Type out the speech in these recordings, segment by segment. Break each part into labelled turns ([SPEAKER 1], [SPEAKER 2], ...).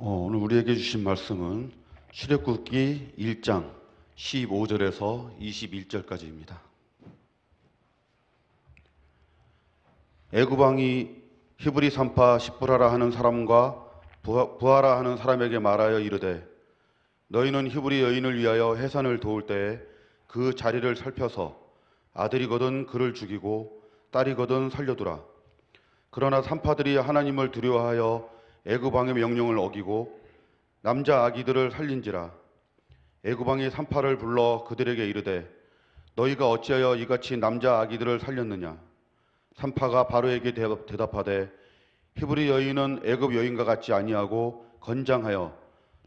[SPEAKER 1] 오늘 우리에게 주신 말씀은 출애굽기 1장 15절에서 21절까지입니다. 애굽 왕이 히브리 산파 십부라라 하는 사람과 부하라 하는 사람에게 말하여 이르되, 너희는 히브리 여인을 위하여 해산을 도울 때에 그 자리를 살펴서 아들이거든 그를 죽이고 딸이거든 살려두라. 그러나 산파들이 하나님을 두려워하여 애굽 왕의 명령을 어기고 남자 아기들을 살린지라. 애굽 왕이 산파를 불러 그들에게 이르되, 너희가 어찌하여 이같이 남자 아기들을 살렸느냐? 산파가 바로에게 대답하되, 히브리 여인은 애굽 여인과 같지 아니하고 건장하여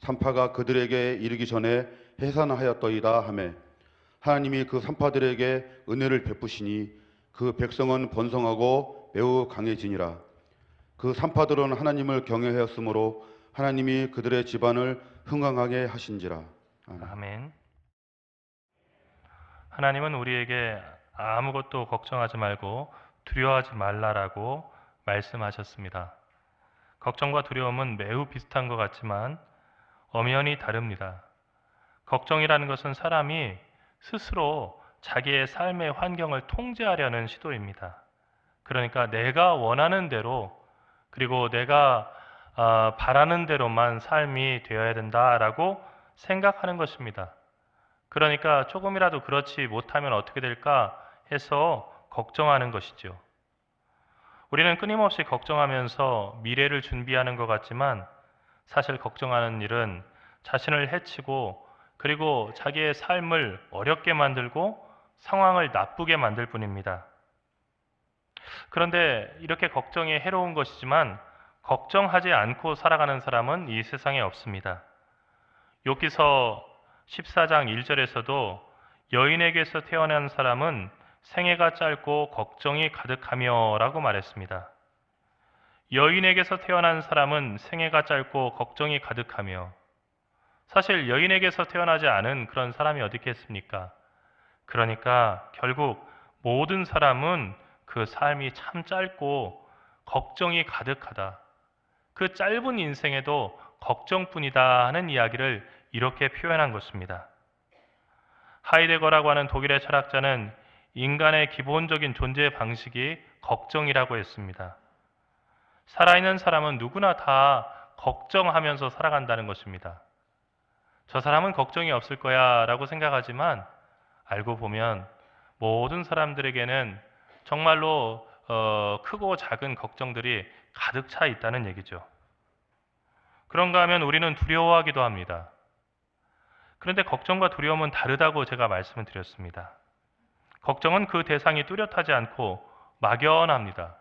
[SPEAKER 1] 산파가 그들에게 이르기 전에 해산하였더이다 하매, 하나님이 그 산파들에게 은혜를 베푸시니 그 백성은 번성하고 매우 강해지니라. 그 산파들은 하나님을 경외하였으므로 하나님이 그들의 집안을 흥왕하게 하신지라.
[SPEAKER 2] 아멘. 하나님은 우리에게 아무것도 걱정하지 말고 두려워하지 말라라고 말씀하셨습니다. 걱정과 두려움은 매우 비슷한 것 같지만 엄연히 다릅니다. 걱정이라는 것은 사람이 스스로 자기의 삶의 환경을 통제하려는 시도입니다. 그러니까 내가 원하는 대로, 그리고 내가 바라는 대로만 삶이 되어야 된다라고 생각하는 것입니다. 그러니까 조금이라도 그렇지 못하면 어떻게 될까 해서 걱정하는 것이죠. 우리는 끊임없이 걱정하면서 미래를 준비하는 것 같지만, 사실 걱정하는 일은 자신을 해치고 그리고 자기의 삶을 어렵게 만들고 상황을 나쁘게 만들 뿐입니다. 그런데 이렇게 걱정이 해로운 것이지만 걱정하지 않고 살아가는 사람은 이 세상에 없습니다. 욥기서 14장 1절에서도 여인에게서 태어난 사람은 생애가 짧고 걱정이 가득하며 라고 말했습니다. 여인에게서 태어난 사람은 생애가 짧고 걱정이 가득하며, 사실 여인에게서 태어나지 않은 그런 사람이 어디 있겠습니까? 그러니까 결국 모든 사람은 그 삶이 참 짧고 걱정이 가득하다, 그 짧은 인생에도 걱정뿐이다 하는 이야기를 이렇게 표현한 것입니다. 하이데거라고 하는 독일의 철학자는 인간의 기본적인 존재 방식이 걱정이라고 했습니다. 살아있는 사람은 누구나 다 걱정하면서 살아간다는 것입니다. 저 사람은 걱정이 없을 거야 라고 생각하지만 알고 보면 모든 사람들에게는 정말로 크고 작은 걱정들이 가득 차 있다는 얘기죠. 그런가 하면 우리는 두려워하기도 합니다. 그런데 걱정과 두려움은 다르다고 제가 말씀을 드렸습니다. 걱정은 그 대상이 뚜렷하지 않고 막연합니다.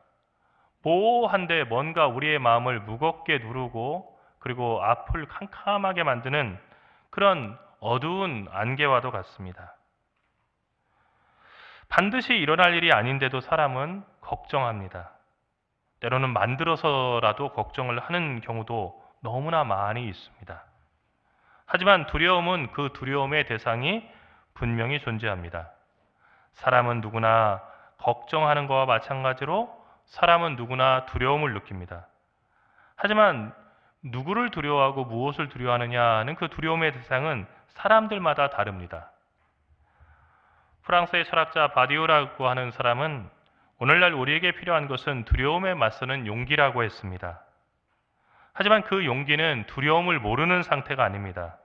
[SPEAKER 2] 모호한데 뭔가 우리의 마음을 무겁게 누르고 그리고 앞을 캄캄하게 만드는 그런 어두운 안개와도 같습니다. 반드시 일어날 일이 아닌데도 사람은 걱정합니다. 때로는 만들어서라도 걱정을 하는 경우도 너무나 많이 있습니다. 하지만 두려움은 그 두려움의 대상이 분명히 존재합니다. 사람은 누구나 걱정하는 것과 마찬가지로 사람은 누구나 두려움을 느낍니다. 하지만 누구를 두려워하고 무엇을 두려워하느냐는 그 두려움의 대상은 사람들마다 다릅니다. 프랑스의 철학자 바디오라고 하는 사람은 오늘날 우리에게 필요한 것은 두려움에 맞서는 용기라고 했습니다. 하지만 그 용기는 두려움을 모르는 상태가 아닙니다.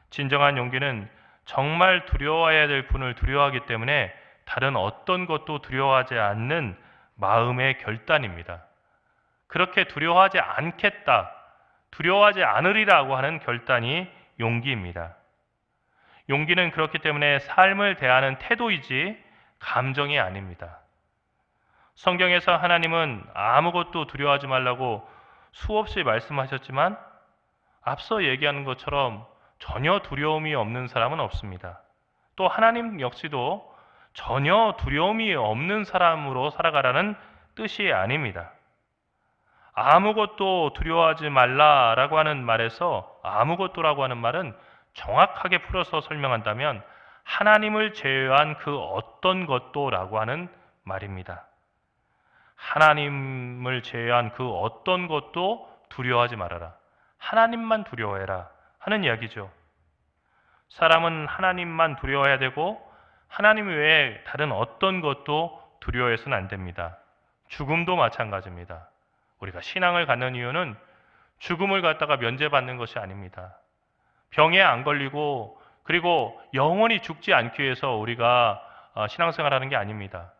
[SPEAKER 2] 진정한 용기는 정말 두려워해야 될 분을 두려워하기 때문에 다른 어떤 것도 두려워하지 않는 마음의 결단입니다. 그렇게 두려워하지 않겠다, 두려워하지 않으리라고 하는 결단이 용기입니다. 용기는 그렇기 때문에 삶을 대하는 태도이지 감정이 아닙니다. 성경에서 하나님은 아무것도 두려워하지 말라고 수없이 말씀하셨지만 앞서 얘기하는 것처럼 전혀 두려움이 없는 사람은 없습니다. 또 하나님 역시도 전혀 두려움이 없는 사람으로 살아가라는 뜻이 아닙니다. 아무것도 두려워하지 말라라고 하는 말에서 아무것도라고 하는 말은 정확하게 풀어서 설명한다면 하나님을 제외한 그 어떤 것도라고 하는 말입니다. 하나님을 제외한 그 어떤 것도 두려워하지 말아라. 하나님만 두려워해라 하는 이야기죠. 사람은 하나님만 두려워해야 되고 하나님 외에 다른 어떤 것도 두려워해서는 안 됩니다. 죽음도 마찬가지입니다. 우리가 신앙을 갖는 이유는 죽음을 갖다가 면제받는 것이 아닙니다. 병에 안 걸리고 그리고 영원히 죽지 않기 위해서 우리가 신앙생활하는 게 아닙니다.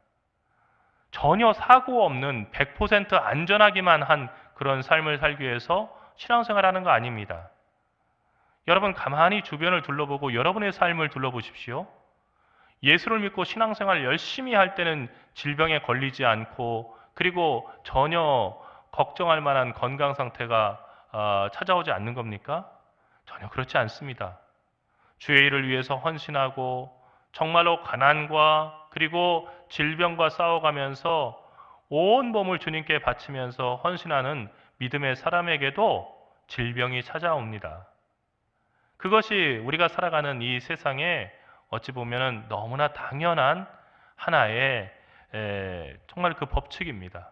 [SPEAKER 2] 전혀 사고 없는 100% 안전하기만 한 그런 삶을 살기 위해서 신앙생활하는 거 아닙니다. 여러분 가만히 주변을 둘러보고 여러분의 삶을 둘러보십시오. 예수를 믿고 신앙생활을 열심히 할 때는 질병에 걸리지 않고 그리고 전혀 걱정할 만한 건강 상태가 찾아오지 않는 겁니까? 전혀 그렇지 않습니다. 주의 일을 위해서 헌신하고 정말로 가난과 그리고 질병과 싸워가면서 온 몸을 주님께 바치면서 헌신하는 믿음의 사람에게도 질병이 찾아옵니다. 그것이 우리가 살아가는 이 세상에 어찌 보면 너무나 당연한 하나의 정말 그 법칙입니다.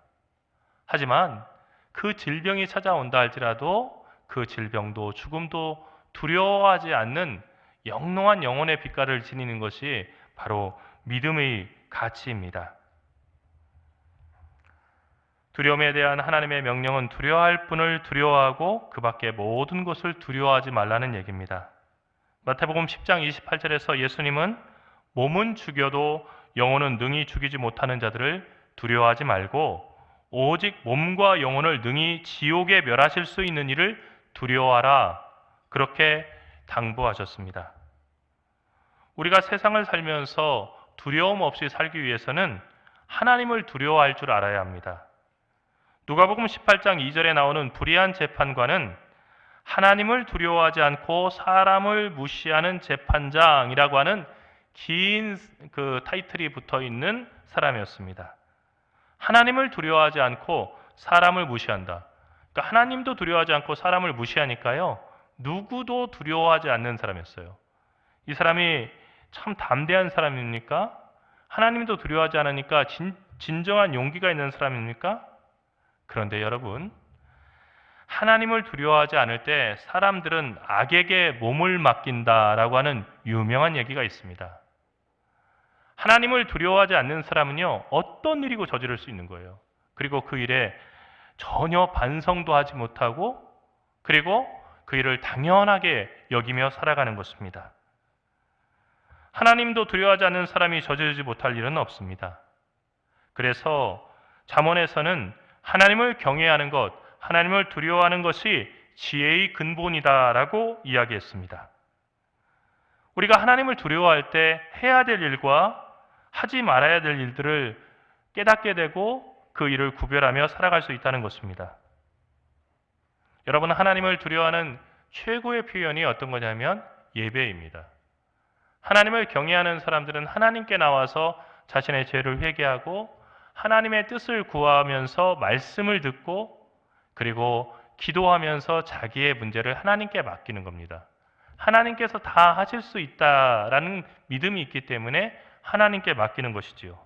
[SPEAKER 2] 하지만 그 질병이 찾아온다 할지라도 그 질병도 죽음도 두려워하지 않는 영롱한 영혼의 빛깔을 지니는 것이 바로 믿음의 가치입니다. 두려움에 대한 하나님의 명령은 두려워할 분을 두려워하고 그 밖에 모든 것을 두려워하지 말라는 얘기입니다. 마태복음 10장 28절에서 예수님은 몸은 죽여도 영혼은 능히 죽이지 못하는 자들을 두려워하지 말고 오직 몸과 영혼을 능히 지옥에 멸하실 수 있는 이를 두려워하라. 그렇게 당부하셨습니다. 우리가 세상을 살면서 두려움 없이 살기 위해서는 하나님을 두려워할 줄 알아야 합니다. 누가복음 18장 2절에 나오는 불의한 재판관은 하나님을 두려워하지 않고 사람을 무시하는 재판장이라고 하는 긴 그 타이틀이 붙어 있는 사람이었습니다. 하나님을 두려워하지 않고 사람을 무시한다. 그러니까 하나님도 두려워하지 않고 사람을 무시하니까요. 누구도 두려워하지 않는 사람이었어요. 이 사람이 참 담대한 사람입니까? 하나님도 두려워하지 않으니까 진정한 용기가 있는 사람입니까? 그런데 여러분, 하나님을 두려워하지 않을 때 사람들은 악에게 몸을 맡긴다라고 하는 유명한 얘기가 있습니다. 하나님을 두려워하지 않는 사람은요, 어떤 일이고 저지를 수 있는 거예요. 그리고 그 일에 전혀 반성도 하지 못하고 그리고 그 일을 당연하게 여기며 살아가는 것입니다. 하나님도 두려워하지 않는 사람이 저지르지 못할 일은 없습니다. 그래서 잠언에서는 하나님을 경외하는 것, 하나님을 두려워하는 것이 지혜의 근본이다라고 이야기했습니다. 우리가 하나님을 두려워할 때 해야 될 일과 하지 말아야 될 일들을 깨닫게 되고 그 일을 구별하며 살아갈 수 있다는 것입니다. 여러분, 하나님을 두려워하는 최고의 표현이 어떤 거냐면 예배입니다. 하나님을 경외하는 사람들은 하나님께 나와서 자신의 죄를 회개하고 하나님의 뜻을 구하면서 말씀을 듣고 그리고 기도하면서 자기의 문제를 하나님께 맡기는 겁니다. 하나님께서 다 하실 수 있다라는 믿음이 있기 때문에 하나님께 맡기는 것이지요.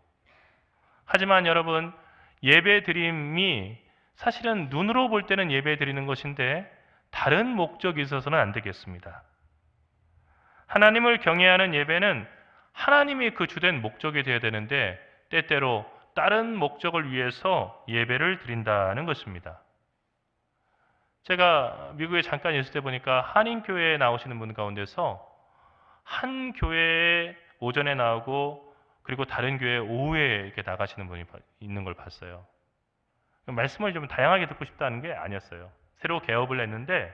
[SPEAKER 2] 하지만 여러분, 예배드림이 사실은 눈으로 볼 때는 예배드리는 것인데 다른 목적이 있어서는 안 되겠습니다. 하나님을 경외하는 예배는 하나님이 그 주된 목적이 되어야 되는데 때때로 다른 목적을 위해서 예배를 드린다는 것입니다. 제가 미국에 잠깐 있을 때 보니까 한인교회에 나오시는 분 가운데서 한 교회에 오전에 나오고 그리고 다른 교회 오후에 이렇게 나가시는 분이 있는 걸 봤어요. 말씀을 좀 다양하게 듣고 싶다는 게 아니었어요. 새로 개업을 했는데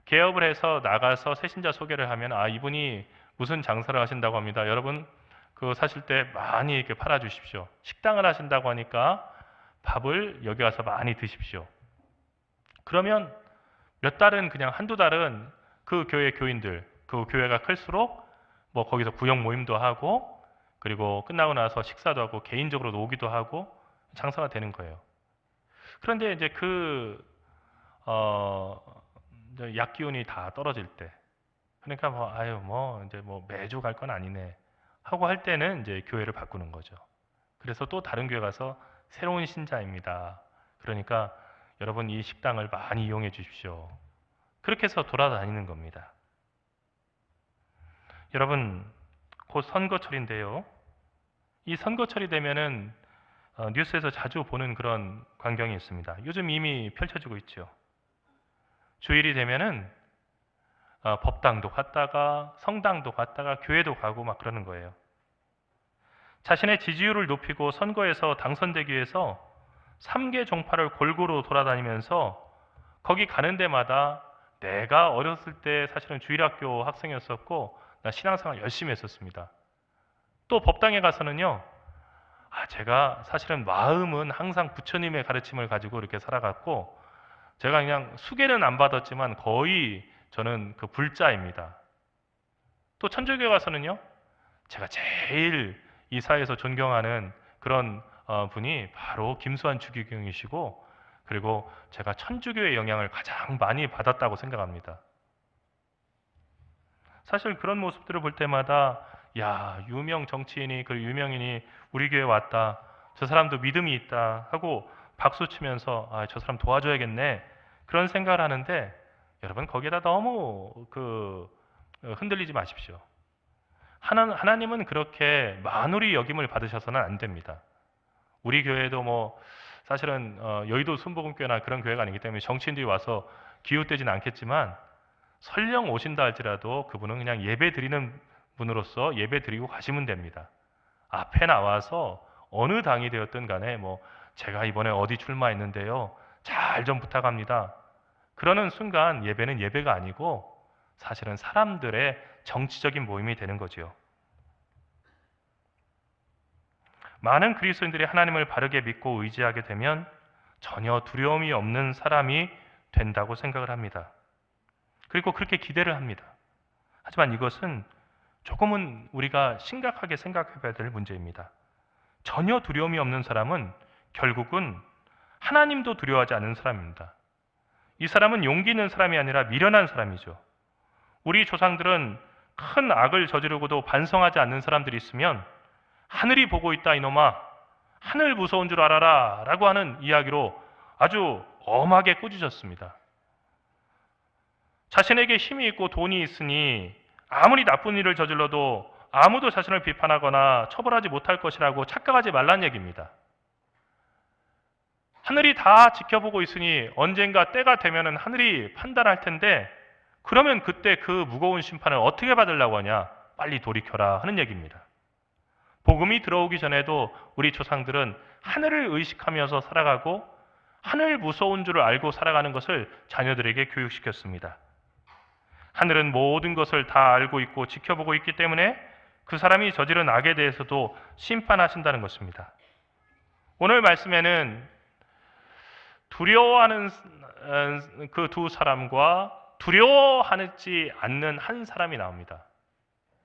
[SPEAKER 2] 개업을 해서 나가서 새신자 소개를 하면 이분이 무슨 장사를 하신다고 합니다. 여러분 그거 사실 때 많이 이렇게 팔아주십시오. 식당을 하신다고 하니까 밥을 여기 와서 많이 드십시오. 그러면 몇 달은 그냥 한두 달은 그 교회 교인들, 그 교회가 클수록 뭐 거기서 구역 모임도 하고 그리고 끝나고 나서 식사도 하고 개인적으로 오기도 하고 장사가 되는 거예요. 그런데 이제 이제 약 기운이 다 떨어질 때, 그러니까 이제 매주 갈 건 아니네 하고 할 때는 이제 교회를 바꾸는 거죠. 그래서 또 다른 교회 가서 새로운 신자입니다. 그러니까 여러분 이 식당을 많이 이용해 주십시오. 그렇게 해서 돌아다니는 겁니다. 여러분, 곧 선거철인데요. 이 선거철이 되면은 뉴스에서 자주 보는 그런 광경이 있습니다. 요즘 이미 펼쳐지고 있죠. 주일이 되면은 법당도 갔다가 성당도 갔다가 교회도 가고 막 그러는 거예요. 자신의 지지율을 높이고 선거에서 당선되기 위해서 3개 종파를 골고루 돌아다니면서 거기 가는 데마다 내가 어렸을 때 사실은 주일학교 학생이었었고 나 신앙생활 열심히 했었습니다. 또 법당에 가서는요. 제가 사실은 마음은 항상 부처님의 가르침을 가지고 이렇게 살아갔고 제가 그냥 수계는 안 받았지만 거의 저는 그 불자입니다. 또 천주교에 가서는요. 제가 제일 이 사회에서 존경하는 그런 분이 바로 김수환 주기경이시고 그리고 제가 천주교의 영향을 가장 많이 받았다고 생각합니다. 사실 그런 모습들을 볼 때마다 야, 유명 정치인이 그 유명인이 우리 교회 왔다. 저 사람도 믿음이 있다 하고 박수 치면서 저 사람 도와줘야겠네. 그런 생각을 하는데 여러분 거기에다 너무 흔들리지 마십시오. 하나님은 그렇게 만우리 여김을 받으셔서는 안 됩니다. 우리 교회도 뭐 사실은 여의도 순복음교회나 그런 교회가 아니기 때문에 정치인들이 와서 기웃대지는 않겠지만 설령 오신다 할지라도 그분은 그냥 예배 드리는 분으로서 예배 드리고 가시면 됩니다. 앞에 나와서 어느 당이 되었든 간에 뭐 제가 이번에 어디 출마했는데요. 잘 좀 부탁합니다. 그러는 순간 예배는 예배가 아니고 사실은 사람들의 정치적인 모임이 되는 거지요. 많은 그리스도인들이 하나님을 바르게 믿고 의지하게 되면 전혀 두려움이 없는 사람이 된다고 생각을 합니다. 그리고 그렇게 기대를 합니다. 하지만 이것은 조금은 우리가 심각하게 생각해 봐야 될 문제입니다. 전혀 두려움이 없는 사람은 결국은 하나님도 두려워하지 않는 사람입니다. 이 사람은 용기 있는 사람이 아니라 미련한 사람이죠. 우리 조상들은 큰 악을 저지르고도 반성하지 않는 사람들이 있으면 하늘이 보고 있다 이놈아, 하늘 무서운 줄 알아라 라고 하는 이야기로 아주 엄하게 꾸짖었습니다. 자신에게 힘이 있고 돈이 있으니 아무리 나쁜 일을 저질러도 아무도 자신을 비판하거나 처벌하지 못할 것이라고 착각하지 말란 얘기입니다. 하늘이 다 지켜보고 있으니 언젠가 때가 되면 하늘이 판단할 텐데 그러면 그때 그 무거운 심판을 어떻게 받으려고 하냐? 빨리 돌이켜라 하는 얘기입니다. 복음이 들어오기 전에도 우리 조상들은 하늘을 의식하면서 살아가고 하늘 무서운 줄을 알고 살아가는 것을 자녀들에게 교육시켰습니다. 하늘은 모든 것을 다 알고 있고 지켜보고 있기 때문에 그 사람이 저지른 악에 대해서도 심판하신다는 것입니다. 오늘 말씀에는 두려워하는 그 두 사람과 두려워하지 않는 한 사람이 나옵니다.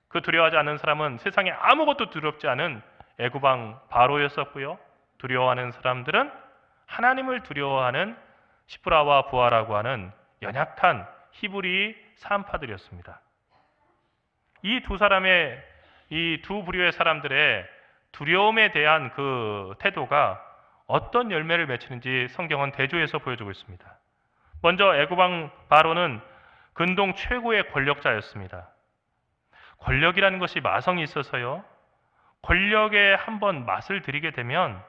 [SPEAKER 2] 그 두려워하지 않는 사람은 세상에 아무것도 두렵지 않은 애구방 바로였었고요. 두려워하는 사람들은 하나님을 두려워하는 시브라와 부하라고 하는 연약한 히브리 사람파들이었습니다. 이 두 사람의 이 두 부류의 사람들의 두려움에 대한 그 태도가 어떤 열매를 맺히는지 성경은 대조해서 보여주고 있습니다. 먼저 애구방 바로는 근동 최고의 권력자였습니다. 권력이라는 것이 마성이 있어서요. 권력에 한번 맛을 들이게 되면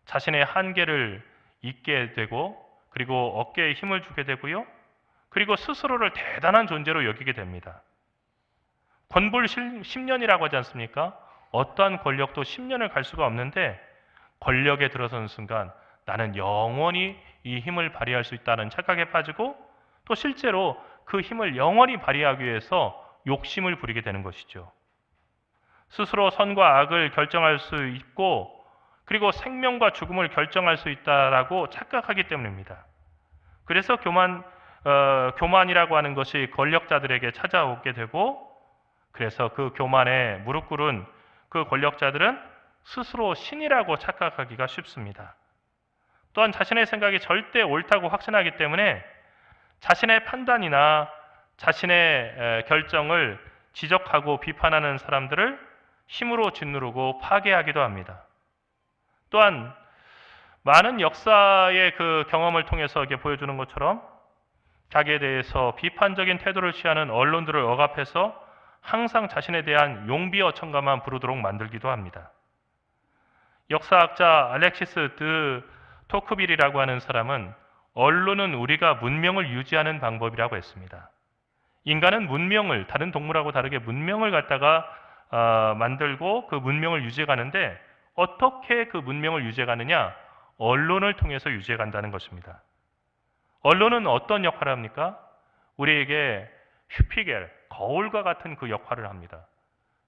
[SPEAKER 2] 자신의 한계를 잊게 되고 그리고 어깨에 힘을 주게 되고요. 그리고 스스로를 대단한 존재로 여기게 됩니다. 권불 10년이라고 하지 않습니까? 어떠한 권력도 10년을 갈 수가 없는데 권력에 들어서는 순간 나는 영원히 이 힘을 발휘할 수 있다는 착각에 빠지고 또 실제로 그 힘을 영원히 발휘하기 위해서 욕심을 부리게 되는 것이죠. 스스로 선과 악을 결정할 수 있고 그리고 생명과 죽음을 결정할 수 있다라고 착각하기 때문입니다. 그래서 교만이라고 하는 것이 권력자들에게 찾아오게 되고 그래서 그 교만에 무릎 꿇은 그 권력자들은 스스로 신이라고 착각하기가 쉽습니다. 또한 자신의 생각이 절대 옳다고 확신하기 때문에 자신의 판단이나 자신의 결정을 지적하고 비판하는 사람들을 힘으로 짓누르고 파괴하기도 합니다. 또한 많은 역사의 그 경험을 통해서 이렇게 보여주는 것처럼 자기에 대해서 비판적인 태도를 취하는 언론들을 억압해서 항상 자신에 대한 용비어천가만 부르도록 만들기도 합니다. 역사학자 알렉시스 드 토크빌이라고 하는 사람은 언론은 우리가 문명을 유지하는 방법이라고 했습니다. 인간은 문명을, 다른 동물하고 다르게 문명을 갖다가 만들고 그 문명을 유지해 가는데, 어떻게 그 문명을 유지해 가느냐? 언론을 통해서 유지해 간다는 것입니다. 언론은 어떤 역할을 합니까? 우리에게 슈피겔, 거울과 같은 그 역할을 합니다.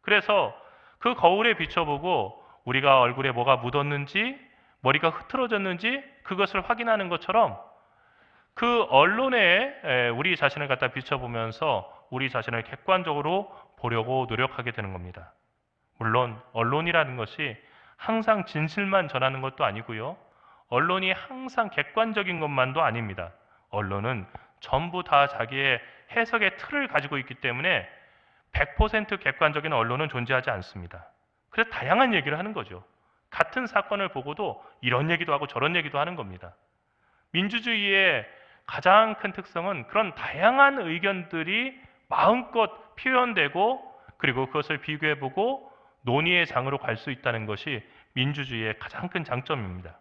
[SPEAKER 2] 그래서 그 거울에 비춰보고 우리가 얼굴에 뭐가 묻었는지, 머리가 흐트러졌는지 그것을 확인하는 것처럼 그 언론에 우리 자신을 갖다 비춰보면서 우리 자신을 객관적으로 보려고 노력하게 되는 겁니다. 물론 언론이라는 것이 항상 진실만 전하는 것도 아니고요. 언론이 항상 객관적인 것만도 아닙니다. 언론은 전부 다 자기의 해석의 틀을 가지고 있기 때문에 100% 객관적인 언론은 존재하지 않습니다. 그래서 다양한 얘기를 하는 거죠. 같은 사건을 보고도 이런 얘기도 하고 저런 얘기도 하는 겁니다. 민주주의의 가장 큰 특성은 그런 다양한 의견들이 마음껏 표현되고, 그리고 그것을 비교해보고 논의의 장으로 갈 수 있다는 것이 민주주의의 가장 큰 장점입니다.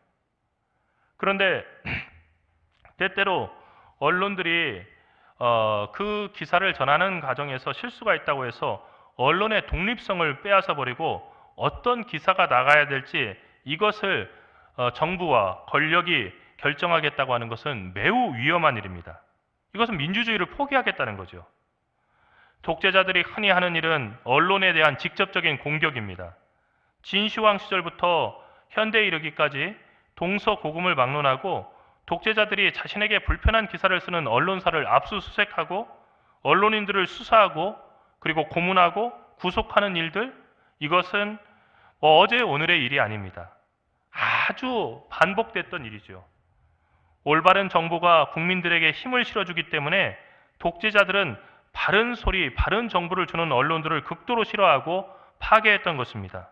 [SPEAKER 2] 그런데 때때로 언론들이 그 기사를 전하는 과정에서 실수가 있다고 해서 언론의 독립성을 빼앗아 버리고 어떤 기사가 나가야 될지 이것을 정부와 권력이 결정하겠다고 하는 것은 매우 위험한 일입니다. 이것은 민주주의를 포기하겠다는 거죠. 독재자들이 흔히 하는 일은 언론에 대한 직접적인 공격입니다. 진시황 시절부터 현대에 이르기까지 동서고금을 막론하고 독재자들이 자신에게 불편한 기사를 쓰는 언론사를 압수수색하고 언론인들을 수사하고 그리고 고문하고 구속하는 일들, 이것은 어제 오늘의 일이 아닙니다. 아주 반복됐던 일이죠. 올바른 정보가 국민들에게 힘을 실어주기 때문에 독재자들은 바른 소리, 바른 정보를 주는 언론들을 극도로 싫어하고 파괴했던 것입니다.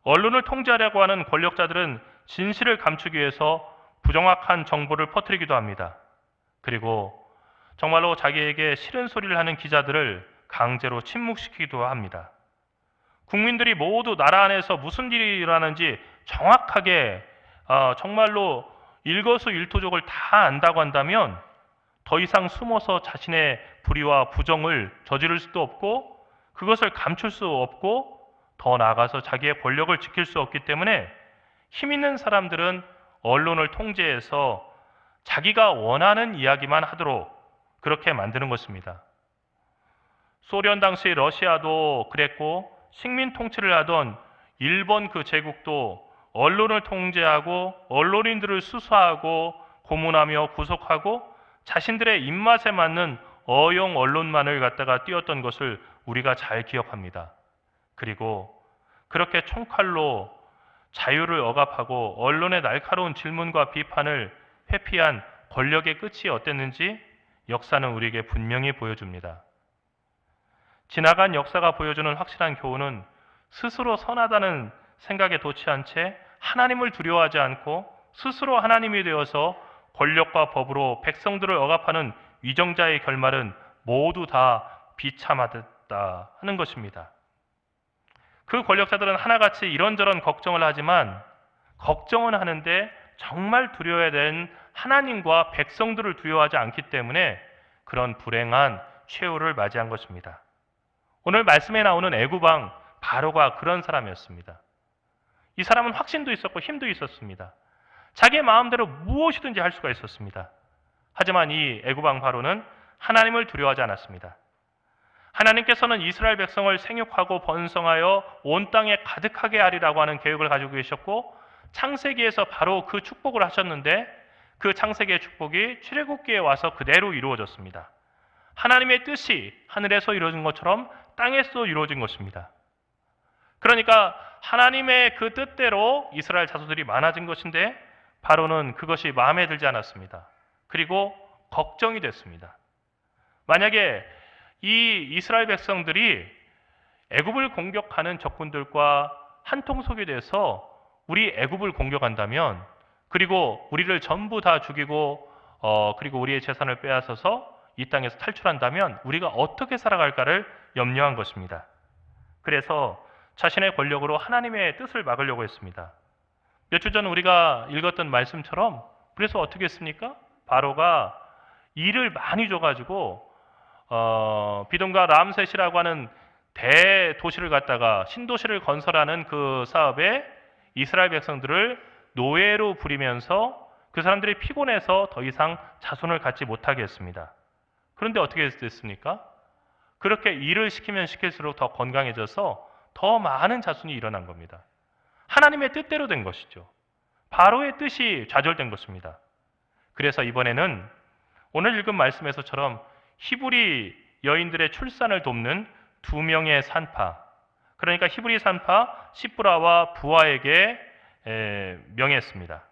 [SPEAKER 2] 언론을 통제하려고 하는 권력자들은 진실을 감추기 위해서 부정확한 정보를 퍼뜨리기도 합니다. 그리고 정말로 자기에게 싫은 소리를 하는 기자들을 강제로 침묵시키기도 합니다. 국민들이 모두 나라 안에서 무슨 일이 일어나는지 정확하게 정말로 일거수일투족을 다 안다고 한다면 더 이상 숨어서 자신의 불의와 부정을 저지를 수도 없고 그것을 감출 수 없고 더 나아가서 자기의 권력을 지킬 수 없기 때문에 힘 있는 사람들은 언론을 통제해서 자기가 원하는 이야기만 하도록 그렇게 만드는 것입니다. 소련 당시 러시아도 그랬고 식민 통치를 하던 일본 그 제국도 언론을 통제하고 언론인들을 수사하고 고문하며 구속하고 자신들의 입맛에 맞는 어용 언론만을 갖다가 띄웠던 것을 우리가 잘 기억합니다. 그리고 그렇게 총칼로 자유를 억압하고 언론의 날카로운 질문과 비판을 회피한 권력의 끝이 어땠는지 역사는 우리에게 분명히 보여줍니다. 지나간 역사가 보여주는 확실한 교훈은 스스로 선하다는 생각에 도취한 채 하나님을 두려워하지 않고 스스로 하나님이 되어서 권력과 법으로 백성들을 억압하는 위정자의 결말은 모두 다 비참하다 하는 것입니다. 그 권력자들은 하나같이 이런저런 걱정을 하지만 걱정은 하는데 정말 두려워야 되는 하나님과 백성들을 두려워하지 않기 때문에 그런 불행한 최후를 맞이한 것입니다. 오늘 말씀에 나오는 애굽왕 바로가 그런 사람이었습니다. 이 사람은 확신도 있었고 힘도 있었습니다. 자기의 마음대로 무엇이든지 할 수가 있었습니다. 하지만 이 애굽왕 바로는 하나님을 두려워하지 않았습니다. 하나님께서는 이스라엘 백성을 생육하고 번성하여 온 땅에 가득하게 하리라고 하는 계획을 가지고 계셨고 창세기에서 바로 그 축복을 하셨는데 그 창세기의 축복이 출애굽기에 와서 그대로 이루어졌습니다. 하나님의 뜻이 하늘에서 이루어진 것처럼 땅에서 이루어진 것입니다. 그러니까 하나님의 그 뜻대로 이스라엘 자손들이 많아진 것인데 바로는 그것이 마음에 들지 않았습니다. 그리고 걱정이 됐습니다. 만약에 이 이스라엘 백성들이 애굽을 공격하는 적군들과 한통속이 돼서 우리 애굽을 공격한다면 그리고 우리를 전부 다 죽이고 그리고 우리의 재산을 빼앗아서 이 땅에서 탈출한다면 우리가 어떻게 살아갈까를 염려한 것입니다. 그래서 자신의 권력으로 하나님의 뜻을 막으려고 했습니다. 몇 주 전 우리가 읽었던 말씀처럼 그래서 어떻게 했습니까? 바로가 일을 많이 줘가지고 비동과 람셋이라고 하는 대도시를 갖다가 신도시를 건설하는 그 사업에 이스라엘 백성들을 노예로 부리면서 그 사람들이 피곤해서 더 이상 자손을 갖지 못하게 했습니다. 그런데 어떻게 됐습니까? 그렇게 일을 시키면 시킬수록 더 건강해져서 더 많은 자손이 일어난 겁니다. 하나님의 뜻대로 된 것이죠. 바로의 뜻이 좌절된 것입니다. 그래서 이번에는 오늘 읽은 말씀에서처럼 히브리 여인들의 출산을 돕는 두 명의 산파, 그러니까 히브리 산파 시브라와 부하에게 명했습니다.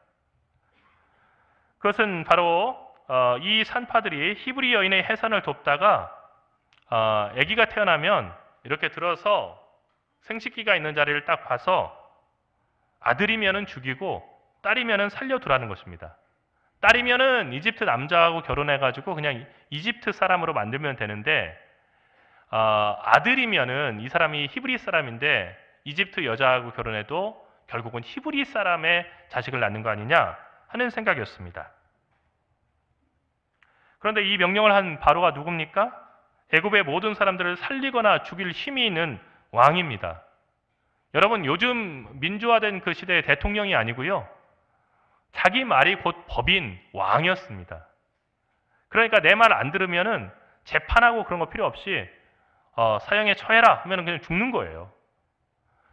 [SPEAKER 2] 그것은 바로 이 산파들이 히브리 여인의 해산을 돕다가 아기가 태어나면 이렇게 들어서 생식기가 있는 자리를 딱 봐서 아들이면은 죽이고 딸이면은 살려두라는 것입니다. 딸이면은 이집트 남자하고 결혼해가지고 그냥 이집트 사람으로 만들면 되는데 아들이면은 이 사람이 히브리 사람인데 이집트 여자하고 결혼해도 결국은 히브리 사람의 자식을 낳는 거 아니냐 하는 생각이었습니다. 그런데 이 명령을 한 바로가 누굽니까? 애굽의 모든 사람들을 살리거나 죽일 힘이 있는 왕입니다. 여러분, 요즘 민주화된 그 시대의 대통령이 아니고요. 자기 말이 곧 법인 왕이었습니다. 그러니까 내 말 안 들으면은 재판하고 그런 거 필요 없이 사형에 처해라 하면 그냥 죽는 거예요.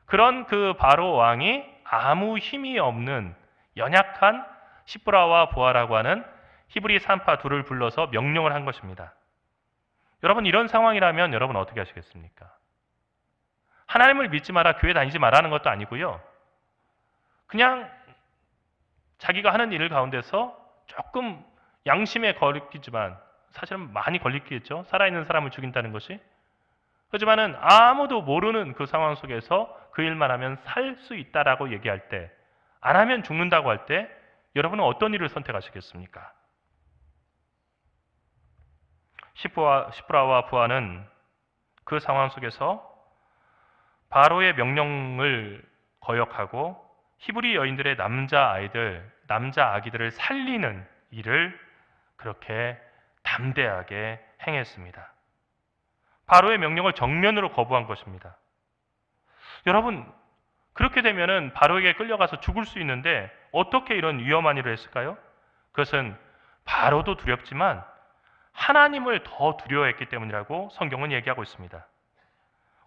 [SPEAKER 2] 그런 그 바로 왕이 아무 힘이 없는 연약한 시브라와 부하라고 하는 히브리 산파 둘을 불러서 명령을 한 것입니다. 여러분, 이런 상황이라면 여러분 어떻게 하시겠습니까? 하나님을 믿지 마라, 교회 다니지 마라는 것도 아니고요. 그냥 자기가 하는 일 가운데서 조금 양심에 걸리지만 사실은 많이 걸리겠죠. 살아있는 사람을 죽인다는 것이. 하지만은 아무도 모르는 그 상황 속에서 그 일만 하면 살 수 있다라고 얘기할 때, 안 하면 죽는다고 할 때 여러분은 어떤 일을 선택하시겠습니까? 시브라와 부하는 그 상황 속에서 바로의 명령을 거역하고 히브리 여인들의 남자 아기들을 살리는 일을 그렇게 담대하게 행했습니다. 바로의 명령을 정면으로 거부한 것입니다. 여러분, 그렇게 되면은 바로에게 끌려가서 죽을 수 있는데 어떻게 이런 위험한 일을 했을까요? 그것은 바로도 두렵지만 하나님을 더 두려워했기 때문이라고 성경은 얘기하고 있습니다.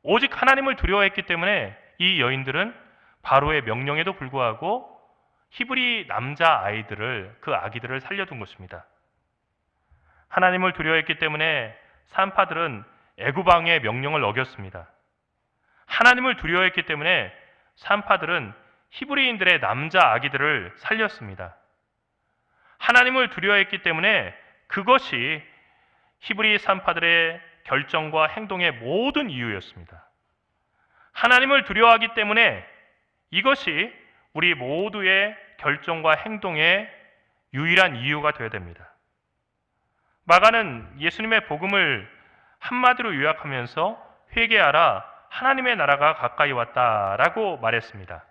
[SPEAKER 2] 오직 하나님을 두려워했기 때문에 이 여인들은 바로의 명령에도 불구하고 히브리 남자 그 아기들을 살려둔 것입니다. 하나님을 두려워했기 때문에 산파들은 애굽 왕의 명령을 어겼습니다. 하나님을 두려워했기 때문에 산파들은 히브리인들의 남자 아기들을 살렸습니다. 하나님을 두려워했기 때문에 그것이 히브리 산파들의 결정과 행동의 모든 이유였습니다. 하나님을 두려워하기 때문에 이것이 우리 모두의 결정과 행동의 유일한 이유가 되어야 됩니다. 마가는 예수님의 복음을 한마디로 요약하면서 회개하라, 하나님의 나라가 가까이 왔다라고 말했습니다.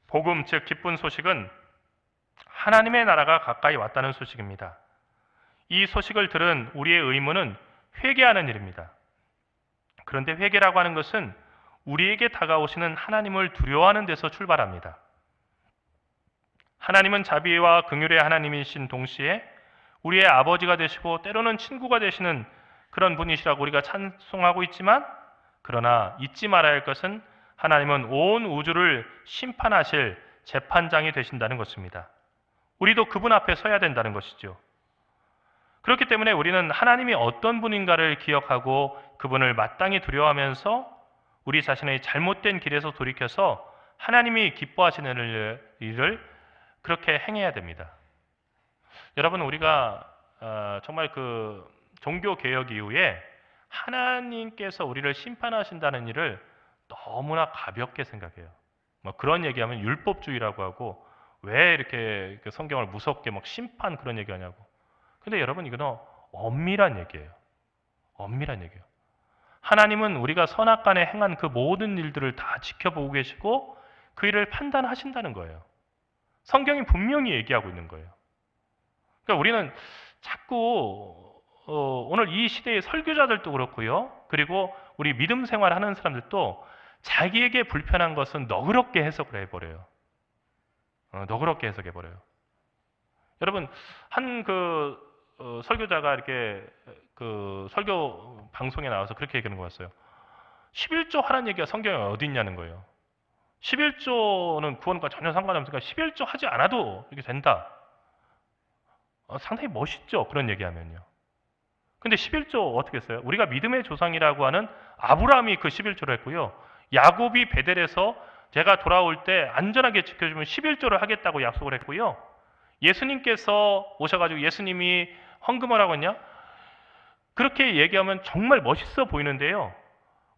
[SPEAKER 2] 복음, 즉 기쁜 소식은 하나님의 나라가 가까이 왔다는 소식입니다. 이 소식을 들은 우리의 의무는 회개하는 일입니다. 그런데 회개라고 하는 것은 우리에게 다가오시는 하나님을 두려워하는 데서 출발합니다. 하나님은 자비와 긍휼의 하나님이신 동시에 우리의 아버지가 되시고 때로는 친구가 되시는 그런 분이시라고 우리가 찬송하고 있지만, 그러나 잊지 말아야 할 것은 하나님은 온 우주를 심판하실 재판장이 되신다는 것입니다. 우리도 그분 앞에 서야 된다는 것이죠. 그렇기 때문에 우리는 하나님이 어떤 분인가를 기억하고 그분을 마땅히 두려워하면서 우리 자신의 잘못된 길에서 돌이켜서 하나님이 기뻐하시는 일을 그렇게 행해야 됩니다. 여러분, 우리가 정말 그 종교 개혁 이후에 하나님께서 우리를 심판하신다는 일을 너무나 가볍게 생각해요. 뭐 그런 얘기하면 율법주의라고 하고, 왜 이렇게 성경을 무섭게 막 심판 그런 얘기하냐고. 근데 여러분 이거는 엄밀한 얘기예요. 엄밀한 얘기예요. 하나님은 우리가 선악간에 행한 그 모든 일들을 다 지켜보고 계시고 그 일을 판단하신다는 거예요. 성경이 분명히 얘기하고 있는 거예요. 그러니까 우리는 자꾸 오늘 이 시대의 설교자들도 그렇고요. 그리고 우리 믿음 생활하는 사람들도 자기에게 불편한 것은 너그럽게 해석을 해버려요. 너그럽게 해석해버려요. 여러분 한 설교자가 이렇게 그 설교 방송에 나와서 그렇게 얘기하는 거 같아요. 11조 하라는 얘기가 성경에 어디 있냐는 거예요. 11조는 구원과 전혀 상관없으니까 11조 하지 않아도 이렇게 된다. 상당히 멋있죠. 그런 얘기하면요. 근데 11조 어떻게 했어요? 우리가 믿음의 조상이라고 하는 아브라함이 그 11조를 했고요. 야곱이 베델에서 제가 돌아올 때 안전하게 지켜주면 11조를 하겠다고 약속을 했고요. 예수님께서 오셔가지고 예수님이 헌금을 하고 있냐? 그렇게 얘기하면 정말 멋있어 보이는데요.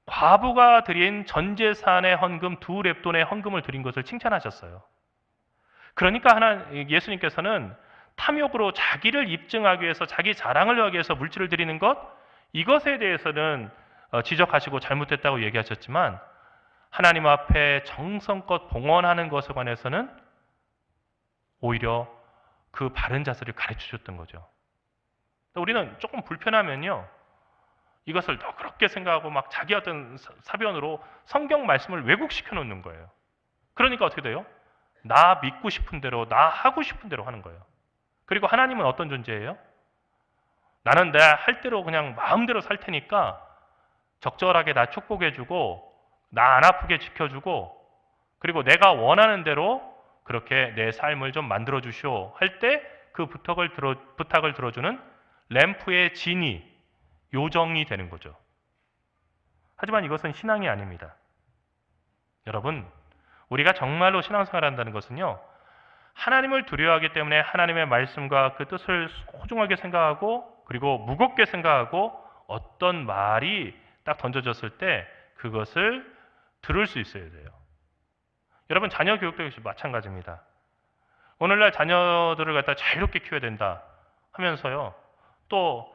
[SPEAKER 2] 과부가 드린 전 재산의 헌금 2렙돈의 헌금을 드린 것을 칭찬하셨어요. 그러니까 예수님께서는 탐욕으로 자기를 입증하기 위해서 자기 자랑을 하기 위해서 물질을 드리는 것 이것에 대해서는 지적하시고 잘못됐다고 얘기하셨지만 하나님 앞에 정성껏 봉헌하는 것에 관해서는 오히려 그 바른 자세를 가르쳐 주셨던 거죠. 우리는 조금 불편하면요. 이것을 너그럽게 생각하고 막 자기 어떤 사변으로 성경 말씀을 왜곡시켜 놓는 거예요. 그러니까 어떻게 돼요? 나 믿고 싶은 대로, 나 하고 싶은 대로 하는 거예요. 그리고 하나님은 어떤 존재예요? 나는 내 할 대로 그냥 마음대로 살 테니까 적절하게 나 축복해주고 나 안 아프게 지켜주고 그리고 내가 원하는 대로 그렇게 내 삶을 좀 만들어 주시오 할 때 그 부탁을 들어주는 램프의 진이 요정이 되는 거죠. 하지만 이것은 신앙이 아닙니다. 여러분, 우리가 정말로 신앙생활을 한다는 것은요. 하나님을 두려워하기 때문에 하나님의 말씀과 그 뜻을 소중하게 생각하고 그리고 무겁게 생각하고 어떤 말이 딱 던져졌을 때 그것을 들을 수 있어야 돼요. 여러분 자녀 교육도 역시 마찬가지입니다. 오늘날 자녀들을 갖다 자유롭게 키워야 된다 하면서요. 또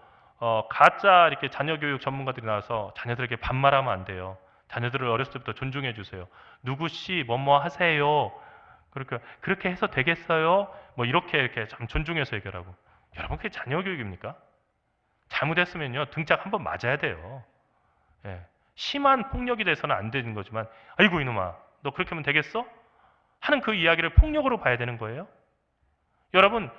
[SPEAKER 2] 가짜 이렇게 자녀 교육 전문가들이 나와서 자녀들에게 반말하면 안 돼요. 자녀들을 어렸을 때부터 존중해 주세요. 누구씨 뭐뭐 하세요. 그렇게 해서 되겠어요? 뭐 이렇게 참 존중해서 얘기하라고. 여러분 그게 자녀 교육입니까? 잘못했으면요 등짝 한번 맞아야 돼요. 예. 심한 폭력이 돼서는 안 되는 거지만 아이고 이놈아 너 그렇게 하면 되겠어? 하는 그 이야기를 폭력으로 봐야 되는 거예요. 여러분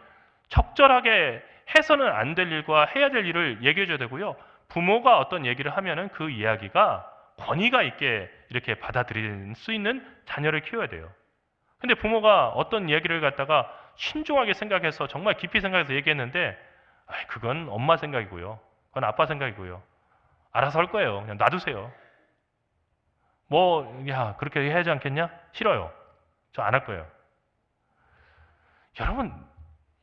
[SPEAKER 2] 적절하게 해서는 안 될 일과 해야 될 일을 얘기해 줘야 되고요. 부모가 어떤 얘기를 하면은 그 이야기가 권위가 있게 이렇게 받아들일 수 있는 자녀를 키워야 돼요. 근데 부모가 어떤 얘기를 갖다가 신중하게 생각해서 정말 깊이 생각해서 얘기했는데 그건 엄마 생각이고요. 그건 아빠 생각이고요. 알아서 할 거예요. 그냥 놔두세요. 그렇게 해야 하지 않겠냐? 싫어요. 저 안 할 거예요. 여러분,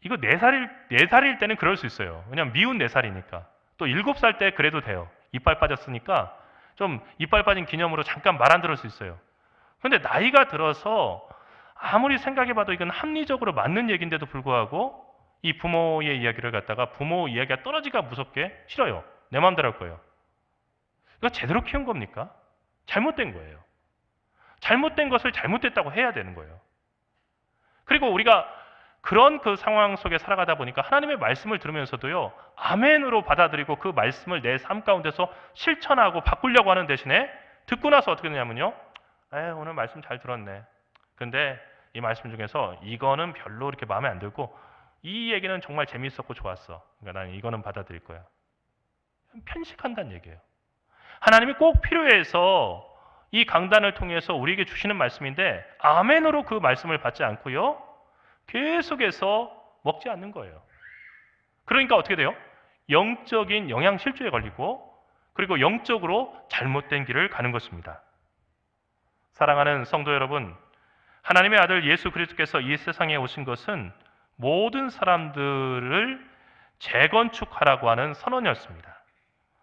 [SPEAKER 2] 이거 4살일 때는 그럴 수 있어요. 왜냐면 미운 4살이니까. 또 7살 때 그래도 돼요. 이빨 빠졌으니까 좀 이빨 빠진 기념으로 잠깐 말 안 들을 수 있어요. 그런데 나이가 들어서 아무리 생각해봐도 이건 합리적으로 맞는 얘기인데도 불구하고 이 부모의 이야기를 갖다가 부모 이야기가 떨어지기가 무섭게 싫어요. 내 마음대로 할 거예요. 이거 제대로 키운 겁니까? 잘못된 거예요. 잘못된 것을 잘못됐다고 해야 되는 거예요. 그리고 우리가 그런 그 상황 속에 살아가다 보니까 하나님의 말씀을 들으면서도요. 아멘으로 받아들이고 그 말씀을 내 삶 가운데서 실천하고 바꾸려고 하는 대신에 듣고 나서 어떻게 되냐면요. 오늘 말씀 잘 들었네. 근데 이 말씀 중에서 이거는 별로 이렇게 마음에 안 들고 이 얘기는 정말 재밌었고 좋았어. 그러니까 나는 이거는 받아들일 거야. 편식한다는 얘기예요. 하나님이 꼭 필요해서 이 강단을 통해서 우리에게 주시는 말씀인데 아멘으로 그 말씀을 받지 않고요. 계속해서 먹지 않는 거예요. 그러니까 어떻게 돼요? 영적인 영양실조에 걸리고 그리고 영적으로 잘못된 길을 가는 것입니다. 사랑하는 성도 여러분, 하나님의 아들 예수 그리스도께서 이 세상에 오신 것은 모든 사람들을 재건축하라고 하는 선언이었습니다.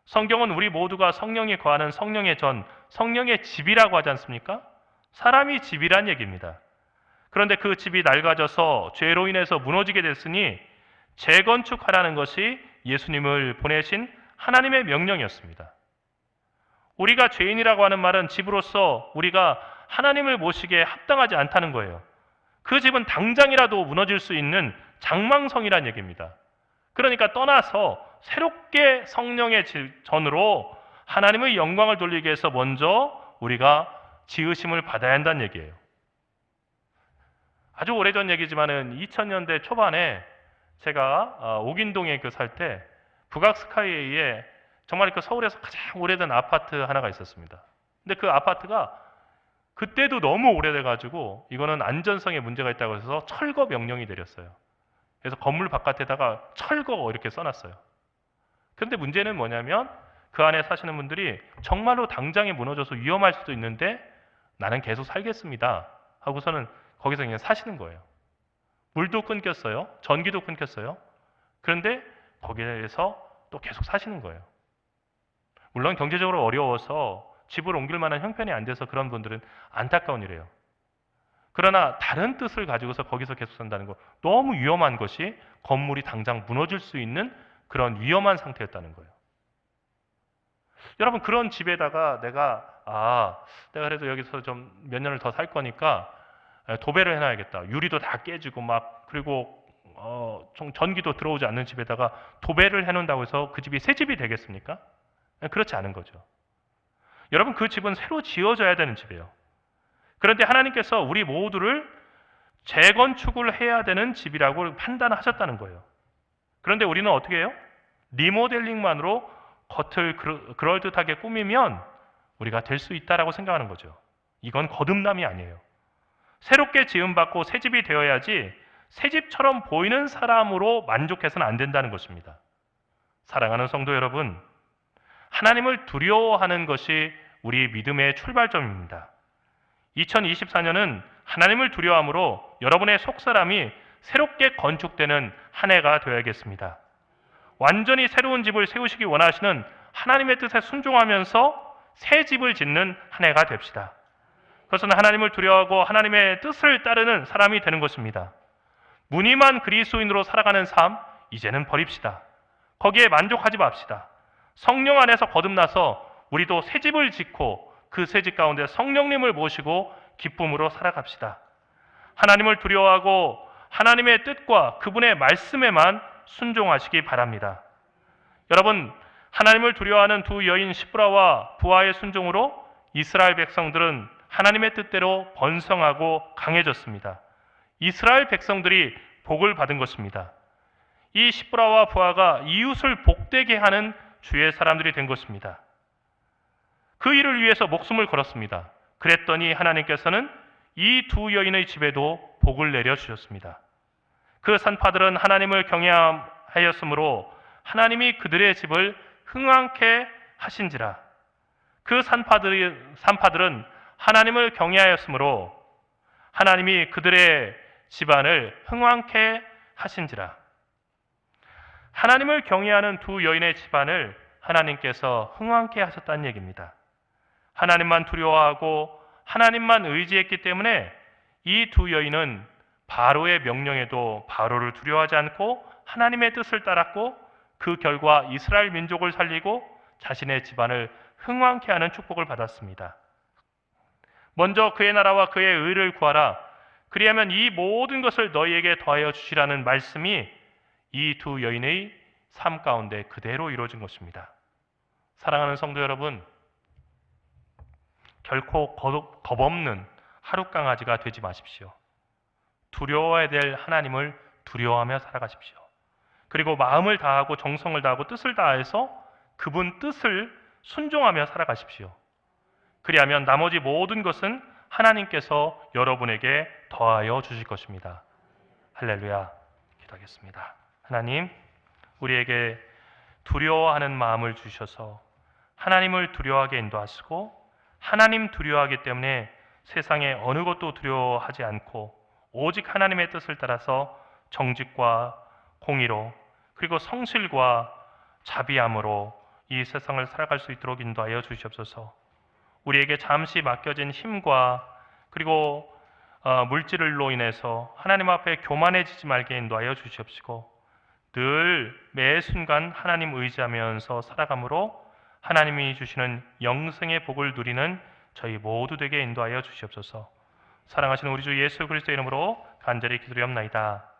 [SPEAKER 2] 성경은 우리 모두가 성령이 거하는 성령의 전, 성령의 집이라고 하지 않습니까? 사람이 집이란 얘기입니다. 그런데 그 집이 낡아져서 죄로 인해서 무너지게 됐으니 재건축하라는 것이 예수님을 보내신 하나님의 명령이었습니다. 우리가 죄인이라고 하는 말은 집으로서 우리가 하나님을 모시기에 합당하지 않다는 거예요. 그 집은 당장이라도 무너질 수 있는 장망성이란 얘기입니다. 그러니까 떠나서 새롭게 성령의 전으로 하나님의 영광을 돌리기 위해서 먼저 우리가 지으심을 받아야 한다는 얘기예요. 아주 오래전 얘기지만은 2000년대 초반에 제가 옥인동에 살 때 북악스카이에 정말 그 서울에서 가장 오래된 아파트 하나가 있었습니다. 근데 그 아파트가 그때도 너무 오래돼가지고 이거는 안전성에 문제가 있다고 해서 철거 명령이 내렸어요. 그래서 건물 바깥에다가 철거 이렇게 써놨어요. 그런데 문제는 뭐냐면 그 안에 사시는 분들이 정말로 당장에 무너져서 위험할 수도 있는데 나는 계속 살겠습니다 하고서는 거기서 그냥 사시는 거예요. 물도 끊겼어요. 전기도 끊겼어요. 그런데 거기에서 또 계속 사시는 거예요. 물론 경제적으로 어려워서 집을 옮길 만한 형편이 안 돼서 그런 분들은 안타까운 일이에요. 그러나 다른 뜻을 가지고서 거기서 계속 산다는 거 너무 위험한 것이 건물이 당장 무너질 수 있는 그런 위험한 상태였다는 거예요. 여러분 그런 집에다가 내가 그래도 여기서 좀 몇 년을 더 살 거니까 도배를 해놔야겠다. 유리도 다 깨지고 그리고 전기도 들어오지 않는 집에다가 도배를 해놓는다고 해서 그 집이 새 집이 되겠습니까? 그렇지 않은 거죠. 여러분 그 집은 새로 지어져야 되는 집이에요. 그런데 하나님께서 우리 모두를 재건축을 해야 되는 집이라고 판단하셨다는 거예요. 그런데 우리는 어떻게 해요? 리모델링만으로 겉을 그럴듯하게 꾸미면 우리가 될 수 있다라고 생각하는 거죠. 이건 거듭남이 아니에요. 새롭게 지음받고 새 집이 되어야지 새 집처럼 보이는 사람으로 만족해서는 안 된다는 것입니다. 사랑하는 성도 여러분, 하나님을 두려워하는 것이 우리 믿음의 출발점입니다. 2024년은 하나님을 두려워함으로 여러분의 속사람이 새롭게 건축되는 한 해가 되어야겠습니다. 완전히 새로운 집을 세우시기 원하시는 하나님의 뜻에 순종하면서 새 집을 짓는 한 해가 됩시다. 그것은 하나님을 두려워하고 하나님의 뜻을 따르는 사람이 되는 것입니다. 무늬만 그리스도인으로 살아가는 삶 이제는 버립시다. 거기에 만족하지 맙시다. 성령 안에서 거듭나서 우리도 새 집을 짓고 그 새 집 가운데 성령님을 모시고 기쁨으로 살아갑시다. 하나님을 두려워하고 하나님의 뜻과 그분의 말씀에만 순종하시기 바랍니다. 여러분, 하나님을 두려워하는 두 여인 시브라와 부하의 순종으로 이스라엘 백성들은 하나님의 뜻대로 번성하고 강해졌습니다. 이스라엘 백성들이 복을 받은 것입니다. 이 시브라와 부하가 이웃을 복되게 하는 주의 사람들이 된 것입니다. 그 일을 위해서 목숨을 걸었습니다. 그랬더니 하나님께서는 이 두 여인의 집에도 복을 내려주셨습니다. 그 산파들은 하나님을 경외하였으므로 하나님이 그들의 집을 흥왕케 하신지라. 그 산파들은 하나님을 경외하였으므로 하나님이 그들의 집안을 흥왕케 하신지라. 하나님을 경외하는 두 여인의 집안을 하나님께서 흥왕케 하셨다는 얘기입니다. 하나님만 두려워하고 하나님만 의지했기 때문에 이 두 여인은 바로의 명령에도 바로를 두려워하지 않고 하나님의 뜻을 따랐고 그 결과 이스라엘 민족을 살리고 자신의 집안을 흥왕케 하는 축복을 받았습니다. 먼저 그의 나라와 그의 의를 구하라. 그리하면 이 모든 것을 너희에게 더하여 주시라는 말씀이 이 두 여인의 삶 가운데 그대로 이루어진 것입니다. 사랑하는 성도 여러분, 결코 겁없는 하룻강아지가 되지 마십시오. 두려워야 될 하나님을 두려워하며 살아가십시오. 그리고 마음을 다하고 정성을 다하고 뜻을 다해서 그분 뜻을 순종하며 살아가십시오. 그리하면 나머지 모든 것은 하나님께서 여러분에게 더하여 주실 것입니다. 할렐루야. 기도하겠습니다. 하나님, 우리에게 두려워하는 마음을 주셔서 하나님을 두려워하게 인도하시고 하나님 두려워하기 때문에 세상에 어느 것도 두려워하지 않고 오직 하나님의 뜻을 따라서 정직과 공의로 그리고 성실과 자비함으로 이 세상을 살아갈 수 있도록 인도하여 주시옵소서. 우리에게 잠시 맡겨진 힘과 그리고 물질로 인해서 하나님 앞에 교만해지지 말게 인도하여 주시옵시고 늘 매 순간 하나님 의지하면서 살아감으로 하나님이 주시는 영생의 복을 누리는 저희 모두 되게 인도하여 주시옵소서. 사랑하시는 우리 주 예수 그리스도의 이름으로 간절히 기도드리옵나이다.